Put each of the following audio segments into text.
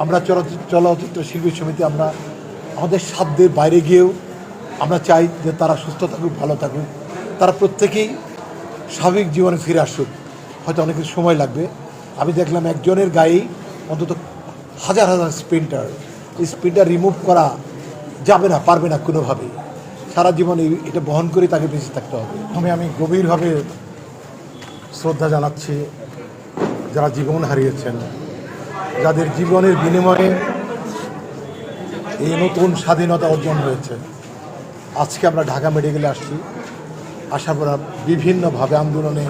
আমরা চলচ্চিত্র শিল্পী সমিতি আমরা আমাদের সাধ্যের বাইরে গিয়েও আমরা চাই যে তারা সুস্থ থাকুক, ভালো থাকুক, তারা প্রত্যেকেই স্বাভাবিক জীবনে ফিরে আসুক। হয়তো অনেক সময় লাগবে। আমি দেখলাম একজনের গায়েই অন্তত হাজার হাজার স্প্রিন্টার, এই স্প্রিন্টার রিমুভ করা যাবে না, পারবে না কোনোভাবেই। সারা জীবন এটা বহন করে তাকে বেঁচে থাকতে হবে। আমি গভীরভাবে শ্রদ্ধা জানাচ্ছি যারা জীবন হারিয়েছেন, যাদের জীবনের বিনিময়ে এই নতুন স্বাধীনতা অর্জন হয়েছে। আজকে আমরা ঢাকা মেডিকেলে আসছি, আসার পর বিভিন্নভাবে আন্দোলনে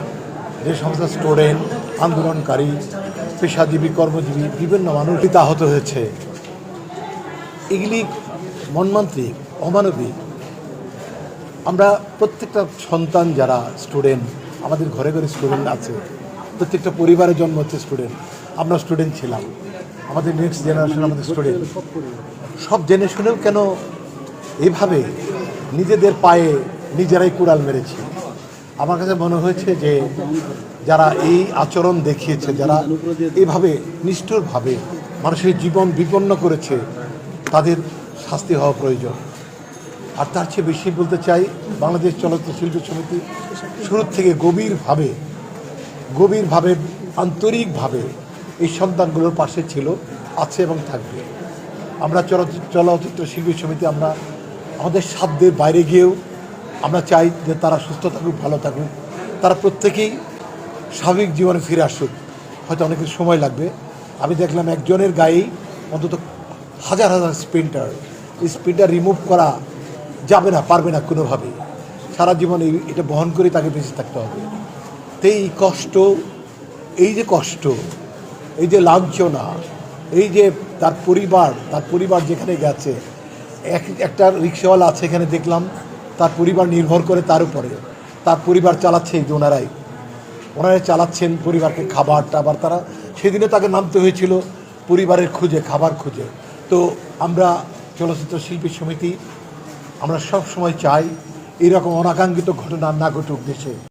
যে সমস্ত স্টুডেন্ট, আন্দোলনকারী, পেশাজীবী, কর্মজীবী বিভিন্ন মানুষ আহত হয়েছে। এগুলি মর্মান্তিক, অমানবিক। আমরা প্রত্যেকটা সন্তান যারা স্টুডেন্ট, আমাদের ঘরে ঘরে স্টুডেন্ট আছে, প্রত্যেকটা পরিবারে জন্ম হচ্ছে স্টুডেন্ট। আমরা স্টুডেন্ট ছিলাম, আমাদের নেক্সট জেনারেশন আমাদের স্টুডেন্ট। সব জেনে শুনেও কেন এইভাবে নিজেদের পায়ে নিজেরাই কুড়াল মেরেছি? আমার কাছে মনে হয়েছে যে যারা এই আচরণ দেখিয়েছে, যারা এইভাবে নিষ্ঠুরভাবে মানুষের জীবন বিপন্ন করেছে, তাদের শাস্তি হওয়া প্রয়োজন। আর তার চেয়ে বেশি বলতে চাই, বাংলাদেশ চলচ্চিত্র শিল্পী সমিতি শুরুর থেকে গভীরভাবে আন্তরিকভাবে এই সন্তানগুলোর পাশে ছিল, আছে এবং থাকবে। আমরা চলচ্চিত্র শিল্পী সমিতি আমরা আমাদের সাধ্যের বাইরে গিয়েও আমরা চাই যে তারা সুস্থ থাকুক, ভালো থাকুক, তারা প্রত্যেকেই স্বাভাবিক জীবনে ফিরে আসুক। হয়তো অনেক সময় লাগবে। আমি দেখলাম একজনের গায়েই অন্তত হাজার হাজার স্প্রিন্টার, এই স্প্রিন্টার রিমুভ করা যাবে না, পারবে না কোনোভাবেই। সারা জীবন এটা বহন করে তাকে বেঁচে থাকতে হবে। তো এই কষ্ট, এই যে লাঞ্ছনা, এই যে তার পরিবার যেখানে গেছে, একটা রিক্সাওয়ালা আছে এখানে দেখলাম, তার পরিবার নির্ভর করে তার উপরে, তার পরিবার চালাচ্ছে এই যে ওনারাই চালাচ্ছেন পরিবারকে, খাবার টাবার। তারা সেদিনে তাকে নামতে হয়েছিল পরিবারের খুঁজে, খাবার খুঁজে। তো আমরা চলচ্চিত্র শিল্পী সমিতি আমরা সব সময় চাই এরকম অনাকাঙ্ক্ষিত ঘটনা না ঘটুক দেশে।